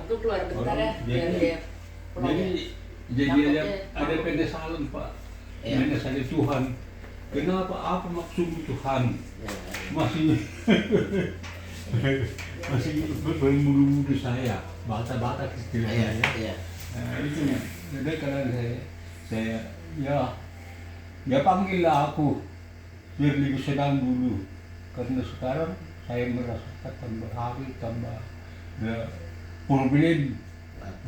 Aku keluar bentar ya, biar dia pulang ya. Jadi ada penyesalan Pak, menyesali Tuhan. Kenapa? Apa maksud Tuhan? Masih masih bermudu-mudu saya, bata-bata istilahnya ya. Itu jadi kadang saya ya panggillah aku biar lebih senang dulu, karena sekarang saya merasakan tambah hari tambah problem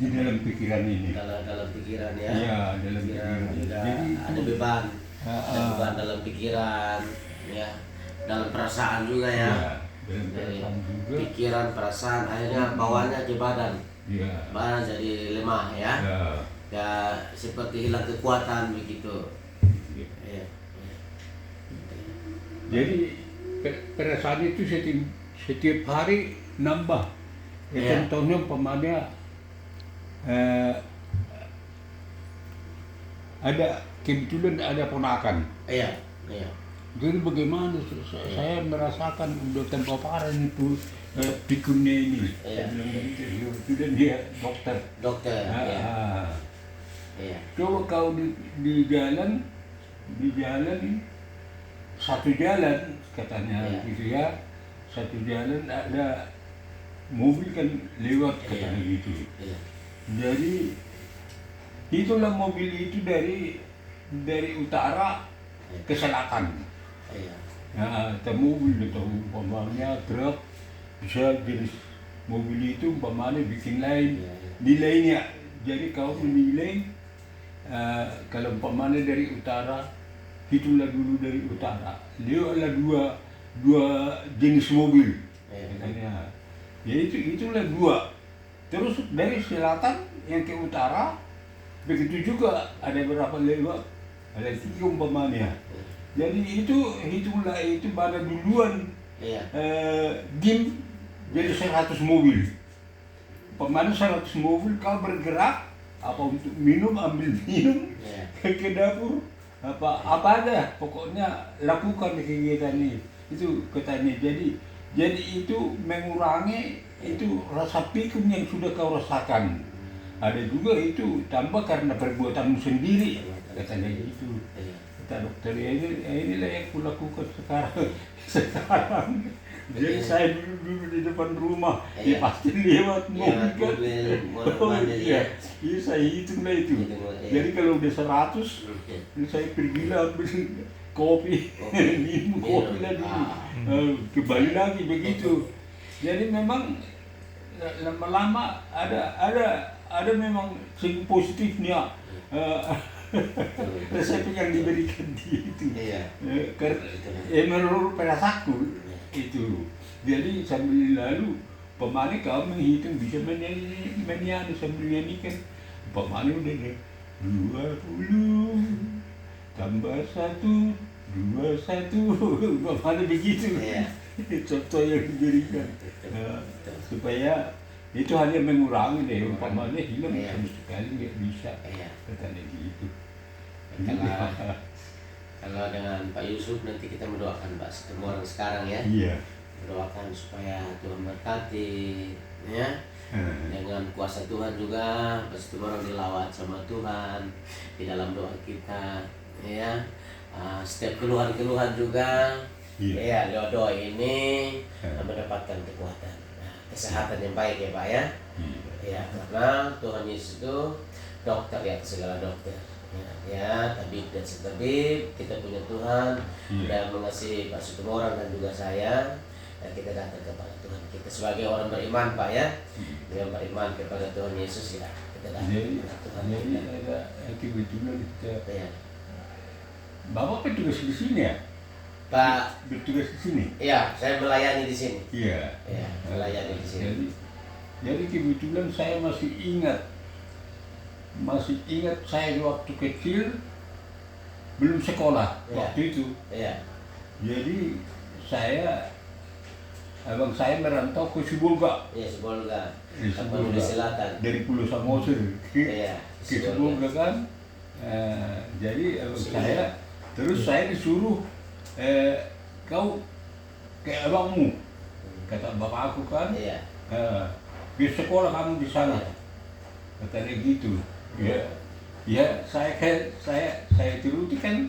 di dalam pikiran ini. Dalam pikiran ya. Iya, dalam pikiran. Juga Jadi ada beban. Ada beban dalam pikiran, ya. Dalam perasaan juga ya. Dalam perasaan juga. Pikiran, perasaan, akhirnya bawahnya ke badan. Iya. Badan jadi lemah ya. Ya seperti hilang kekuatan begitu. Ya. Jadi perasaan itu setiap hari nambah. Contohnya umpamanya ada kebetulan ada ponakan. Iya. Jadi bagaimana saya merasakan udah tanpa parah itu pikunnya ini. Saya bilang begitu. Sudah dia dokter. Iya. Coba kau di jalan satu jalan katanya gitu ya, satu jalan ada mobil kan lewat katanya gitu. Jadi itulah mobil itu dari utara ke selatan. Nah, mobil itu umpamanya truk bisa jenis mobil itu umpamanya bikin lain nilainya. Jadi kau menilai kalau umpamanya dari utara, itulah dulu dari utara. Dia adalah dua jenis mobil. Katanya. Ya itulah dua. Terus dari selatan yang ke utara, begitu juga ada berapa lewat, ada 3 umpamanya. Jadi itulah itu pada duluan dim jadi 100 mobil. Umpamanya 100 mobil kau bergerak apa untuk minum, ambil minum ke dapur apa ada, pokoknya lakukan kegiatan ini itu katanya. Jadi itu mengurangi itu rasa pikun yang sudah kau rasakan. Ada juga itu tambah karena perbuatanmu sendiri katanya gitu. Kata dokter inilah yang kulakukan sekarang. Jadi saya dulu di depan rumah, ya pasti lewat mobil kan. Iya, saya hitunglah itu. Jadi kalau udah 100, saya pergilah ambil kopi, minum kopi lagi, kembali lagi begitu. Jadi memang lama-lama ada memang segi positifnya resep yang diberikan di itu. Menurut perasaanku itu. Jadi sambil lalu pemain kau menghitung bisa menyanyi sambil nyanyikan. Pemain udah 20 tambah 1 21 pemain begitu. Contoh yang diberikan supaya itu hanya mengurangi deh, umpamanya hilang sama sekali nggak bisa katanya gitu. Kalau dengan Pak Yusuf nanti kita mendoakan Pak semua orang sekarang ya. Mendoakan supaya Tuhan berkati ya. Dengan kuasa Tuhan juga pasti orang dilawat sama Tuhan di dalam doa kita ya. Setiap keluhan-keluhan juga ya doa ini mendapatkan kekuatan, kesehatan yang baik ya Pak ya. Ya karena Tuhan Yesus itu dokter ya, segala dokter. Ya, tabib dan setabib, kita punya Tuhan dan mengasihi Pak Sutomorang dan juga saya, dan kita datang kepada Tuhan kita sebagai orang beriman Pak ya, yang beriman kepada Tuhan Yesus ya, kita datang kepada Tuhan. Jadi ada kebetulan kita. Bapak bertugas di sini ya? Pak bertugas di sini? Iya, saya melayani di sini. Iya. Melayani di sini. Jadi kebetulan saya masih ingat saya waktu kecil belum sekolah waktu itu. Jadi abang saya merantau ke Sibolga. Sibolga. Di selatan. Dari Pulau Samosir ke Sibolga kan. Jadi abang saya, terus saya disuruh kau ke abangmu, kata bapak aku kan. Di sekolah kamu di sana. Katanya gitu. Ya, ya saya turuti kan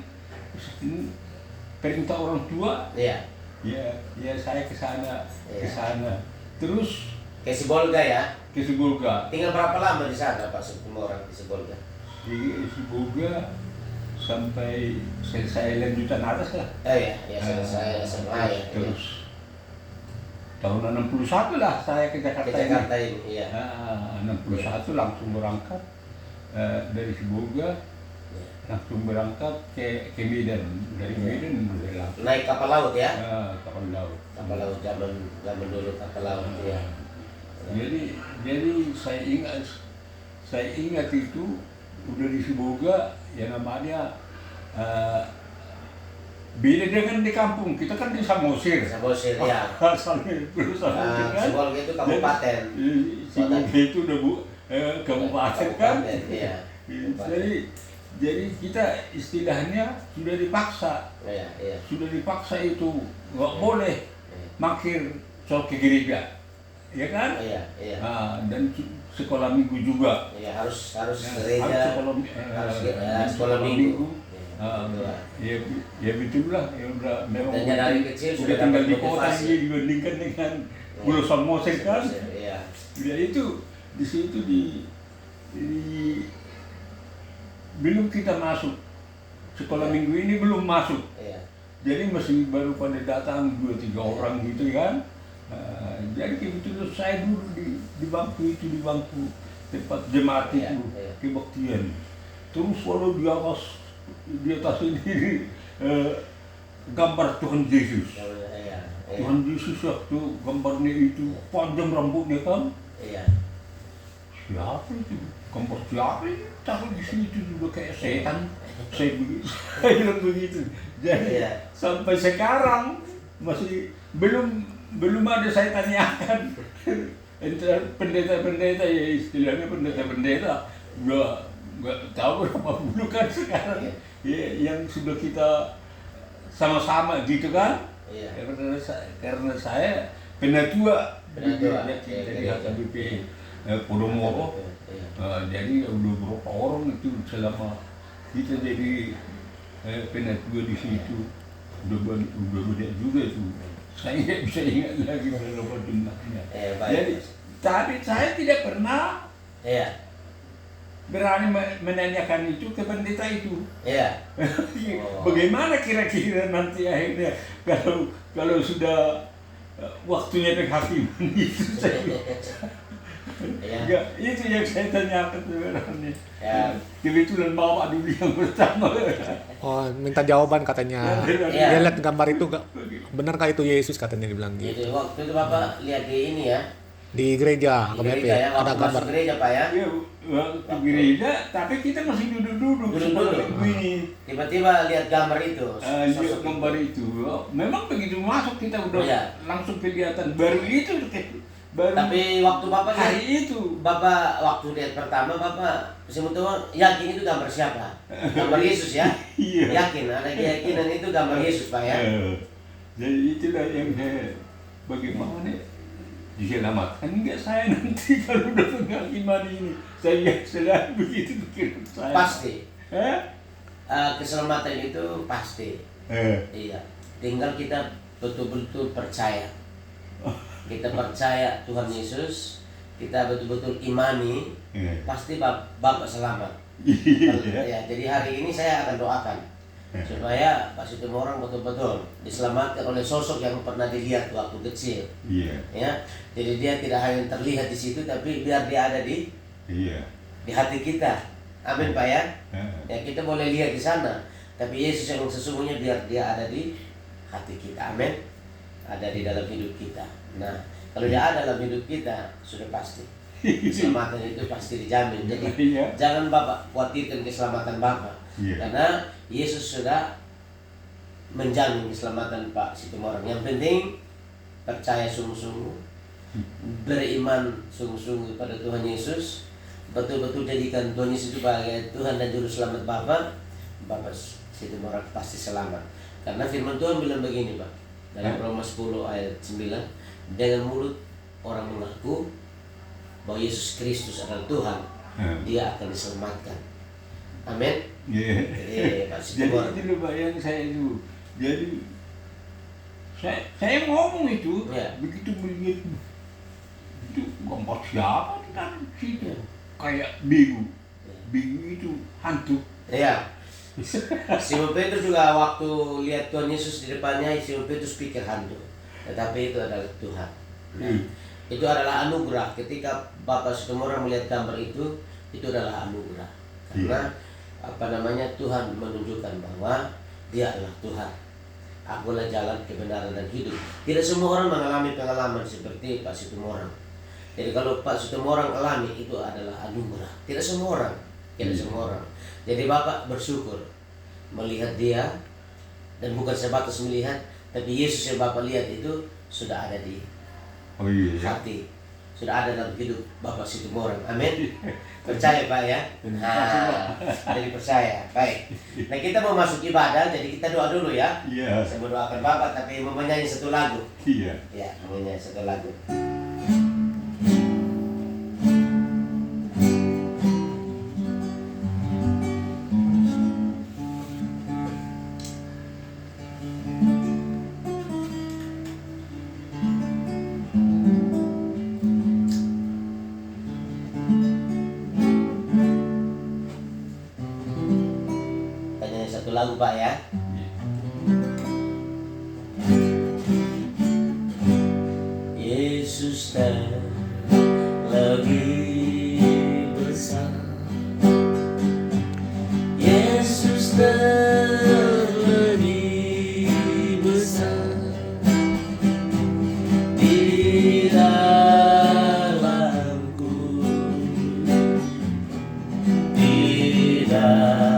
perintah orang tua. Iya. Ya saya ke sana. Terus Ke Sibolga ya. ke Sibolga. Tinggal berapa lama di sana Pak Situmorang di Sibolga? Di Sibolga sampai selesai lanjutan atas lah. Ya selesai SMA ya. Terus tahun 61 lah saya ke Jakarta, Ke Jakarta ini. Iya. 61 langsung berangkat dari Sibolga, langsung berangkat ke Medan. Dari Medan udah langsung Naik kapal laut ya? kapal laut. Kapal laut zaman dulu kapal laut ya. Jadi saya ingat itu udah di Sibolga ya namanya beda dengan di kampung. Kita kan di Samosir. Samosir ya. Samosir kan. Sibolga itu kabupaten. Sibolga itu udah kabupaten kan. Iya. Jadi kita istilahnya sudah dipaksa. Iya. Sudah dipaksa itu nggak boleh makin soal ke gereja, ya kan? Iya. Dan sekolah minggu juga. Iya harus gereja. Sekolah minggu. Ya begitulah. Ya udah memang Dan dari kecil udah tinggal di kota ini dibandingkan dengan Pulau Samosir kan. Iya. Ya itu di situ belum kita masuk sekolah minggu ini belum masuk. Iya. Jadi masih baru pada datang 2-3 orang gitu kan. Jadi kebetulan saya dulu di bangku tempat jemaat itu kebaktian. Terus kalau di atas ini gambar Tuhan Yesus. Tuhan Yesus waktu gambarnya itu panjang rambutnya kan. Iya. Siapa itu? Gambar siapa ini? Taruh di situ juga kayak setan. Saya bilang begitu. Jadi sampai sekarang masih belum ada saya tanyakan. Pendeta ya istilahnya pendeta nggak tahu berapa dulu kan sekarang ya, yang sudah kita sama-sama gitu kan. Karena saya penatua dari HKBP Podomoro. Jadi udah berapa orang itu selama kita jadi penatua di situ udah banyak juga itu. Saya tidak bisa ingat lagi berapa jumlahnya. Jadi tapi saya tidak pernah berani menanyakan itu ke pendeta itu. Bagaimana kira-kira nanti akhirnya kalau sudah waktunya penghakiman itu saya. Itu yang saya tanyakan sebenarnya. Kebetulan bawa dulu yang pertama. Oh, minta jawaban katanya. Dia lihat gambar itu, benarkah itu Yesus katanya dibilang gitu. Waktu itu Bapak lihat di ini ya. Di gereja, HKBP ada gambar. Masuk gereja Pak ya. Iya, waktu gereja, tapi kita masih duduk-duduk. Tiba-tiba lihat gambar itu. Lihat gambar itu. Memang begitu masuk kita udah langsung kelihatan baru itu. Tapi waktu Bapak hari itu, Bapak waktu lihat pertama Bapak sebetulnya yakin itu gambar siapa? Gambar Yesus ya? Yakin, ada keyakinan itu gambar Yesus Pak ya? Jadi itulah yang saya bagaimana diselamatkan enggak saya nanti kalau udah penghakiman ini. Saya selalu begitu pikiran saya. Pasti. Keselamatan itu pasti. Iya. Tinggal kita betul-betul percaya. Kita percaya Tuhan Yesus, kita betul-betul imani, pasti Bapak selamat. Ya, jadi hari ini saya akan doakan supaya Pak Situmorang betul-betul diselamatkan oleh sosok yang pernah dilihat waktu kecil. Ya, jadi dia tidak hanya terlihat di situ, tapi biar dia ada di hati kita. Amin Pak ya. Ya kita boleh lihat di sana, tapi Yesus yang sesungguhnya biar dia ada di hati kita. Amin. Ada di dalam hidup kita. Nah, kalau dia ada dalam hidup kita, sudah pasti keselamatan itu pasti dijamin. Jadi jangan Bapak khawatirkan keselamatan Bapak, karena Yesus sudah menjamin keselamatan Pak Situmorang. Yang penting percaya sungguh-sungguh, beriman sungguh-sungguh pada Tuhan Yesus, betul-betul jadikan Tuhan Yesus sebagai Tuhan dan Juru Selamat Bapak Situmorang pasti selamat. Karena firman Tuhan bilang begini Pak, dalam Roma 10 ayat 9, dengan mulut orang mengaku bahwa Yesus Kristus adalah Tuhan, dia akan diselamatkan. Amin. Jadi itu loh Pak yang saya itu. Jadi saya ngomong itu, begitu melihat itu gambar siapa di dalam situ, kayak bingung itu hantu. Iya. Simon Petrus juga waktu lihat Tuhan Yesus di depannya, Simon Petrus pikir hantu, tetapi itu adalah Tuhan. Itu adalah anugerah. Ketika Bapak Situmorang melihat gambar itu adalah anugerah. Karena Tuhan menunjukkan bahwa Dia adalah Tuhan. Akulah jalan, kebenaran, dan hidup. Tidak semua orang mengalami pengalaman seperti Pak Situmorang. Jadi kalau Pak Situmorang alami, itu adalah anugerah. Tidak semua orang. Jadi Bapak bersyukur melihat dia, dan bukan sebatas melihat, tapi Yesus yang Bapak lihat itu sudah ada di hati, sudah ada dalam hidup Bapak Situmorang. Amin. Percaya Pak ya? Jadi percaya. Baik. Nah kita mau masuk ibadah, jadi kita doa dulu ya. Saya mau doakan Bapak, tapi mau menyanyi satu lagu. Ya, mau menyanyi satu lagu. Lagu Pak ya. Yesus lebih besar, Yesus lebih besar di dalamku, di dalam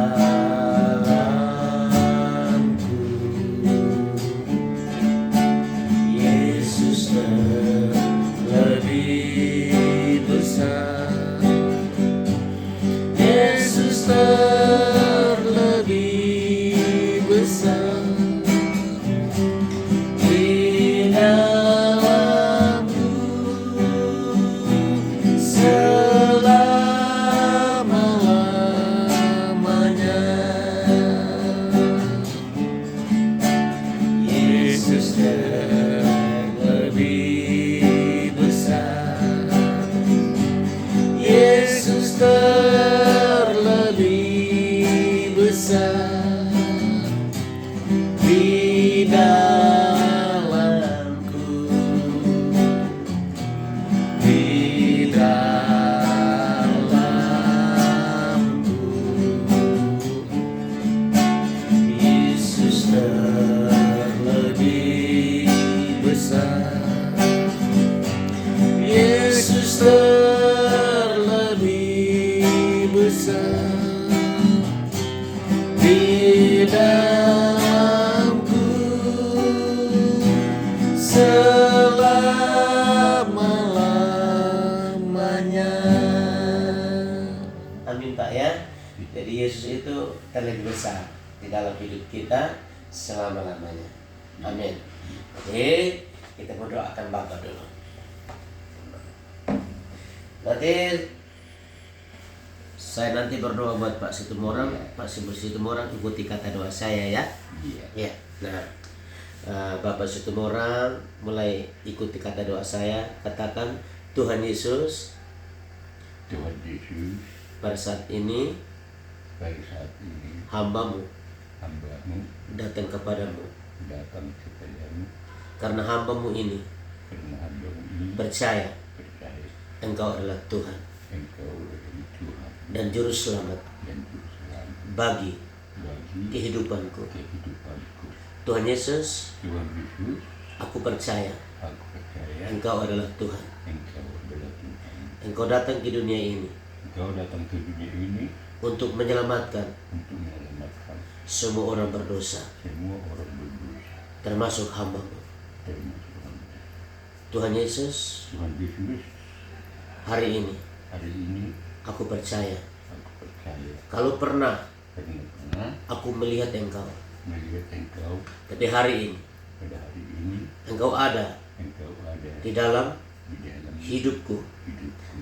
Amin Pak ya. Jadi Yesus itu terlebih besar di dalam hidup kita selama-lamanya. Amin. Oke, kita berdoakan Bapak dulu. Berarti saya nanti berdoa buat Pak Situmorang. Pak Situmorang ikuti kata doa saya ya. Ya. Nah, Bapak Situmorang mulai ikuti kata doa saya. Katakan, Tuhan Yesus, pada saat ini hambamu datang kepadamu, karena hambamu ini percaya Engkau adalah Tuhan dan Juru Selamat bagi kehidupanku. Tuhan Yesus, aku percaya Engkau adalah Tuhan. Engkau datang ke dunia ini untuk menyelamatkan semua orang berdosa, termasuk hamba-Mu. Tuhan Yesus, hari ini aku percaya kalau pernah aku melihat Engkau, tapi hari ini Engkau ada di dalam hidupku.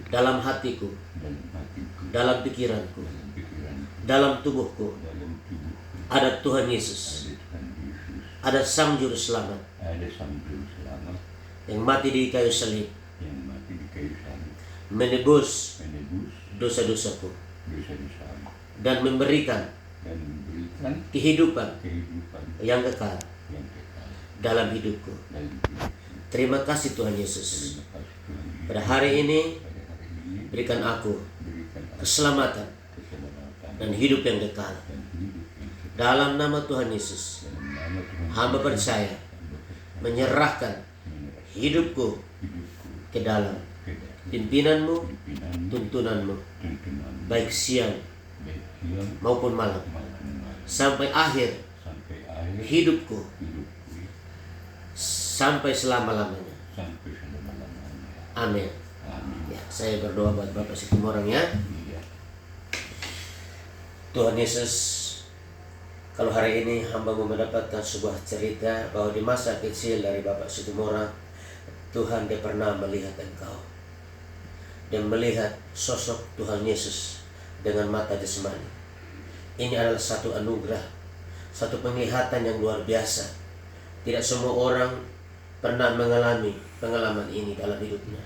dalam hatiku, dalam hatiku, dalam pikiranku, dalam pikiranku, dalam tubuhku. dalam tubuhku. Ada Tuhan Yesus, Ada Tuhan Yesus, ada Sang Juru Selamat ada Sang Juru Selamat yang mati di kayu salib, yang mati di kayu salib, menebus menebus dosa-dosaku dosa-dosaku dan memberikan dan memberikan kehidupan kehidupan yang kekal yang kekal dalam hidupku. dalam hidupku. Terima kasih Tuhan Yesus. Terima kasih Tuhan Yesus. Pada hari ini Pada hari ini berikan aku berikan aku keselamatan keselamatan dan hidup yang kekal. dan hidup yang kekal. Dalam nama Tuhan Yesus, Dalam nama Tuhan hamba Yesus, percaya hamba percaya menyerahkan menyerahkan hidupku hidupku ke dalam ke dalam pimpinanmu, pimpinanmu, tuntunanmu, tuntunanmu, baik siang baik siang maupun malam, maupun malam, sampai akhir sampai akhir hidupku, hidupku, sampai selama-lamanya. sampai selama-lamanya. Amin. Amin. Ya, saya berdoa buat Bapak Situmorang ya. Iya. Tuhan Yesus, kalau hari ini hamba-Mu mendapatkan sebuah cerita bahwa di masa kecil dari Bapak Situmorang, Tuhan dia pernah melihat Engkau. Dan melihat sosok Tuhan Yesus dengan mata jasmani. Ini adalah satu anugerah, satu penglihatan yang luar biasa. Tidak semua orang pernah mengalami pengalaman ini dalam hidupnya.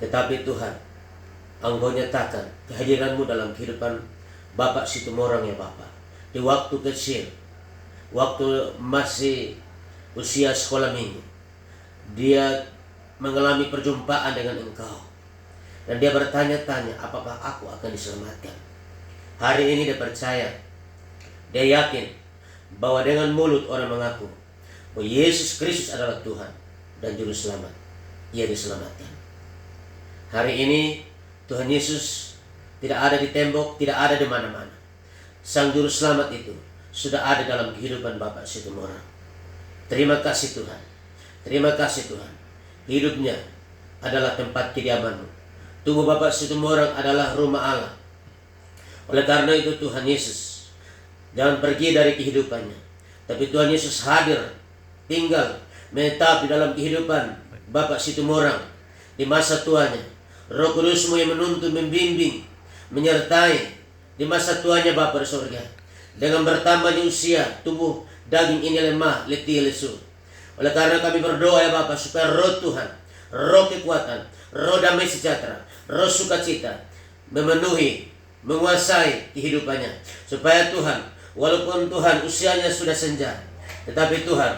Tetapi Tuhan, Engkau nyatakan kehadiran-Mu dalam kehidupan Bapak Situmorang ya Bapak. Di waktu kecil, waktu masih usia sekolah minggu, dia mengalami perjumpaan dengan Engkau. Dan dia bertanya-tanya, apakah aku akan diselamatkan? Hari ini dia percaya, dia yakin bahwa dengan mulut orang mengaku bahwa Yesus Kristus adalah Tuhan dan Juru Selamat, ia diselamatkan. Hari ini Tuhan Yesus tidak ada di tembok, tidak ada di mana-mana. Sang Juru Selamat itu sudah ada dalam kehidupan Bapak Situmorang. Terima kasih Tuhan. Terima kasih Tuhan. Hidupnya adalah tempat kediaman-Mu. Tubuh Bapak Situmorang adalah rumah Allah. Oleh karena itu Tuhan Yesus jangan pergi dari kehidupannya, tapi Tuhan Yesus hadir, tinggal, menetap di dalam kehidupan Bapak Situmorang di masa tuanya. Roh Kudus-Mu yang menuntun, membimbing, menyertai di masa tuanya Bapa di surga. Dengan bertambahnya usia, tubuh daging ini lemah, letih, lesu. Oleh karena kami berdoa ya Bapa, supaya roh Tuhan, roh kekuatan, roh damai sejahtera, roh sukacita memenuhi, menguasai kehidupannya. Supaya Tuhan, walaupun Tuhan usianya sudah senja, tetapi Tuhan,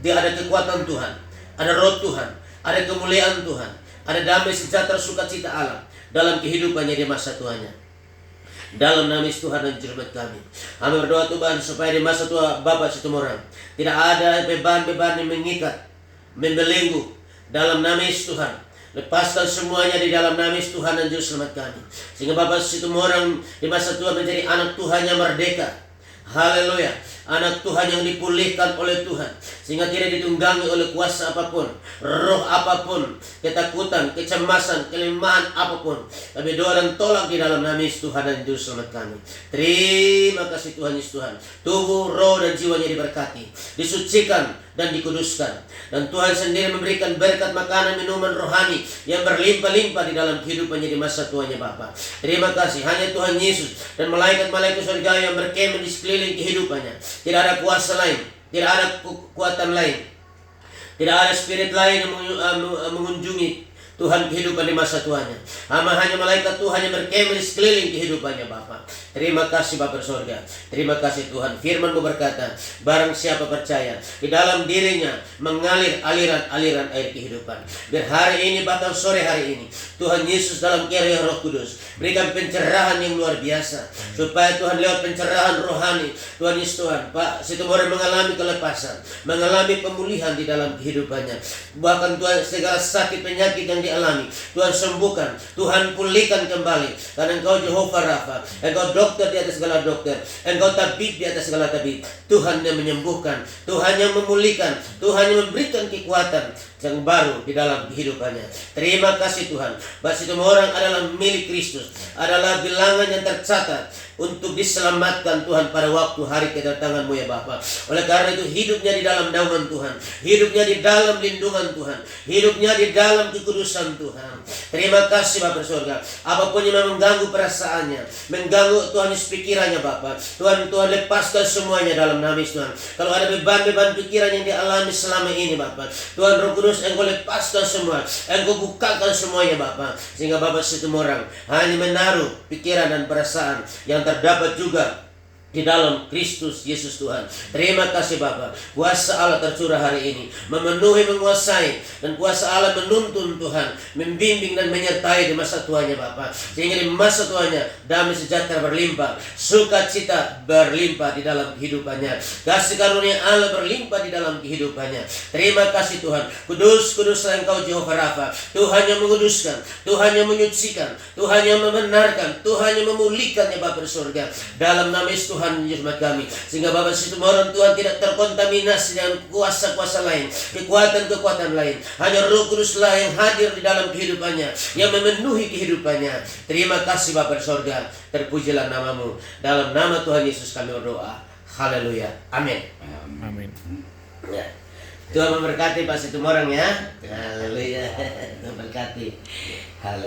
dia ada kekuatan Tuhan, ada roh Tuhan, ada kemuliaan Tuhan, ada damai sejahtera sukacita Allah dalam kehidupannya di masa tuanya. Dalam nama Yesus Tuhan dan Juru Selamat kami, kami berdoa Tuhan supaya di masa tua Bapak Situmorang tidak ada beban-beban yang mengikat, membelenggu. Dalam nama Yesus Tuhan, lepaskan semuanya di dalam nama Yesus Tuhan dan Juru Selamat kami, sehingga Bapak Situmorang di masa tua menjadi anak Tuhan yang merdeka. Haleluya. Anak Tuhan yang dipulihkan oleh Tuhan, sehingga tidak ditunggangi oleh kuasa apapun, roh apapun, ketakutan, kecemasan, kelemahan apapun. Kami doa dan tolak di dalam nama Yesus Tuhan dan Juru Selamat kami. Terima kasih Tuhan Yesus Tuhan. Tubuh, roh dan jiwanya diberkati, disucikan dan dikuduskan. Dan Tuhan sendiri memberikan berkat makanan minuman rohani yang berlimpah-limpah di dalam kehidupannya di masa tuanya Bapa. Terima kasih. Hanya Tuhan Yesus dan malaikat-malaikat surga yang berkemah di sekeliling kehidupannya. Tidak ada kuasa lain, tidak ada kekuatan lain, tidak ada spirit lain yang mengunjungi Tuhan kehidupan di masa tuanya. Hanya malaikat Tuhan yang berkemah di sekeliling kehidupannya Bapa. Terima kasih Bapa surga. Terima kasih Tuhan. Firman-Mu berkata, barang siapa percaya, di dalam dirinya mengalir aliran-aliran air kehidupan. Biar hari ini, bahkan sore hari ini, Tuhan Yesus dalam karya Roh Kudus berikan pencerahan yang luar biasa, supaya Tuhan lewat pencerahan rohani, Tuhan Yesus Tuhan, Pak Situmorang mengalami kelepasan, mengalami pemulihan di dalam kehidupannya. Bahkan Tuhan, segala sakit penyakit yang dialami, Tuhan sembuhkan, Tuhan pulihkan kembali. Karena Engkau Jehovah Rafa, Engkau dokter di atas segala dokter, Engkau tabib di atas segala tabib. Tuhan yang menyembuhkan, Tuhan yang memulihkan, Tuhan yang memberikan kekuatan, yang baru di dalam kehidupannya. Terima kasih Tuhan, bahwa semua orang adalah milik Kristus, adalah bilangan yang tercatat untuk diselamatkan Tuhan pada waktu hari kedatangan-Mu ya Bapa. Oleh karena itu hidupnya di dalam naungan Tuhan, hidupnya di dalam lindungan Tuhan, hidupnya di dalam kekudusan Tuhan. Terima kasih Bapa surga. Apapun yang mengganggu perasaannya, mengganggu Tuhan pikirannya Bapa, Tuhan lepaskan semuanya dalam nama Yesus Tuhan. Kalau ada beban-beban pikiran yang dialami selama ini Bapa, Tuhan Roh Kudus Engkau lepaskan semua, Engkau bukakan semuanya Bapa, sehingga Bapa semua orang hanya menaruh pikiran dan perasaan yang terdapat juga di dalam Kristus Yesus Tuhan. Terima kasih Bapa, kuasa Allah tercurah hari ini, memenuhi, menguasai, dan kuasa Allah menuntun Tuhan, membimbing dan menyertai di masa tuanya Bapa, sehingga di masa tuanya damai sejahtera berlimpah, sukacita berlimpah di dalam kehidupannya, kasih karunia Allah berlimpah di dalam kehidupannya. Terima kasih Tuhan. Kudus, kuduslah Engkau Jehovah Rafa, Tuhan yang menguduskan, Tuhan yang menyucikan, Tuhan yang membenarkan, Tuhan yang memulihkan ya Bapa di surga. Dalam nama Yesus Tuhan menyelamat kami, sehingga Bapa semua orang Tuhan tidak terkontaminasi dengan kuasa-kuasa lain, kekuatan-kekuatan lain. Hanya Roh Kuduslah yang hadir di dalam kehidupannya, yang memenuhi kehidupannya. Terima kasih Bapa di surga, terpujilah nama-Mu. Dalam nama Tuhan Yesus kami berdoa. Haleluya. Amin. Amin. Ya. Tuhan memberkati pasti semua orang ya. Haleluya. Memberkati. Haleluya.